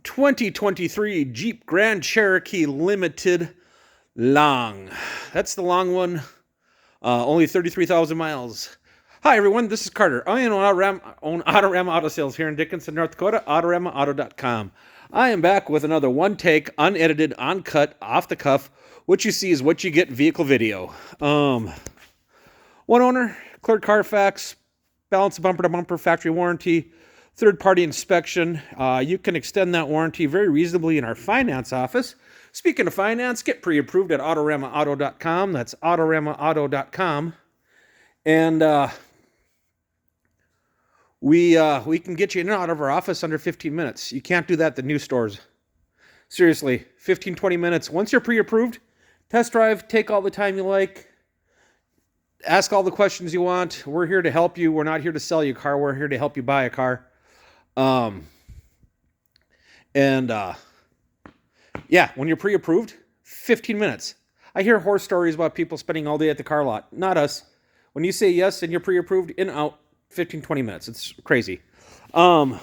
2023 Jeep Grand Cherokee Limited Long. That's the long one. Only 33,000 miles. Hi, everyone. This is Carter. I own Autorama Auto Sales here in Dickinson, North Dakota, AutoramaAuto.com. I am back with another one-take, unedited, uncut, off-the-cuff. What you see is what you get vehicle video. One owner, cleared Carfax, balance of bumper-to-bumper, factory warranty, third-party inspection. You can extend that warranty very reasonably in our finance office. Speaking of finance, get pre-approved at AutoramaAuto.com. That's AutoramaAuto.com. And we can get you in and out of our office under 15 minutes. You can't do that at the new stores. Seriously, 15, 20 minutes. Once you're pre-approved, test drive, take all the time you like, ask all the questions you want. We're here to help you. We're not here to sell you a car. We're here to help you buy a car. Yeah, when you're pre-approved, 15 minutes. I hear horror stories about people spending all day at the car lot. Not us. When you say yes and you're pre-approved, in, out, 15, 20 minutes. It's crazy. Back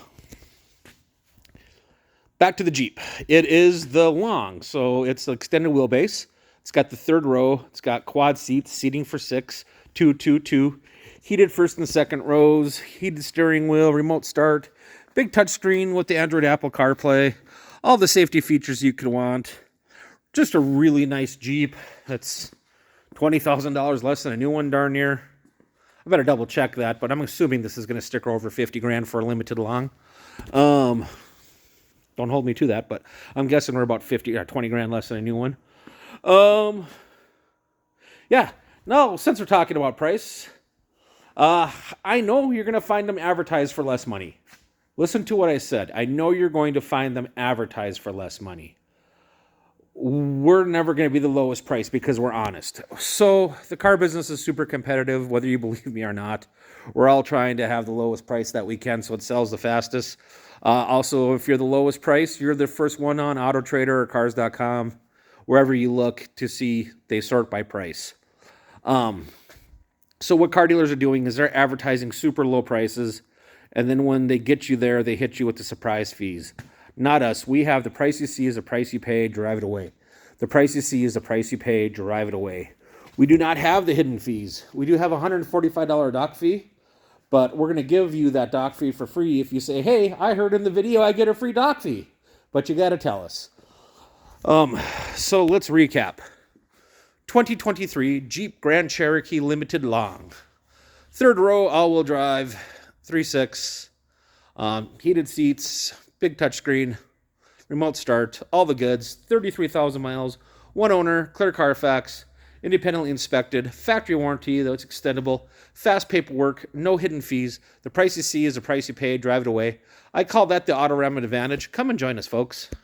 to the Jeep. It is the long, so it's the extended wheelbase. It's got the third row. It's got quad seats, seating for 6, 2, 2, 2. Heated first and second rows, heated steering wheel, remote start, big touchscreen with the Android Apple CarPlay, all the safety features you could want. Just a really nice Jeep. That's $20,000 less than a new one, darn near. I better double check that, but I'm assuming this is going to stick over 50 grand for a limited long. Don't hold me to that, but I'm guessing we're about 50 or 20 grand less than a new one. Yeah. No, since we're talking about price, I know you're going to find them advertised for less money. Listen to what I said. I know you're going to find them advertised for less money. We're never going to be the lowest price because we're honest. So the car business is super competitive, whether you believe me or not. We're all trying to have the lowest price that we can so it sells the fastest. Also, if you're the lowest price, you're the first one on AutoTrader or Cars.com, wherever you look to see they sort by price. So what car dealers are doing is they're advertising super low prices, and then when they get you there, they hit you with the surprise fees. Not us. We have the price you see is the price you pay, drive it away. The price you see is the price you pay, drive it away. We do not have the hidden fees. We do have a $145 dock fee, but we're going to give you that dock fee for free if you say, hey, I heard in the video I get a free dock fee. But you got to tell us. So let's recap. 2023 Jeep Grand Cherokee Limited Long. Third row, all-wheel drive, 3.6, heated seats, big touchscreen, remote start, all the goods, 33,000 miles, one owner, clear Carfax, independently inspected, factory warranty, though it's extendable, fast paperwork, no hidden fees. The price you see is the price you pay, drive it away. I call that the Autorama advantage. Come and join us, folks.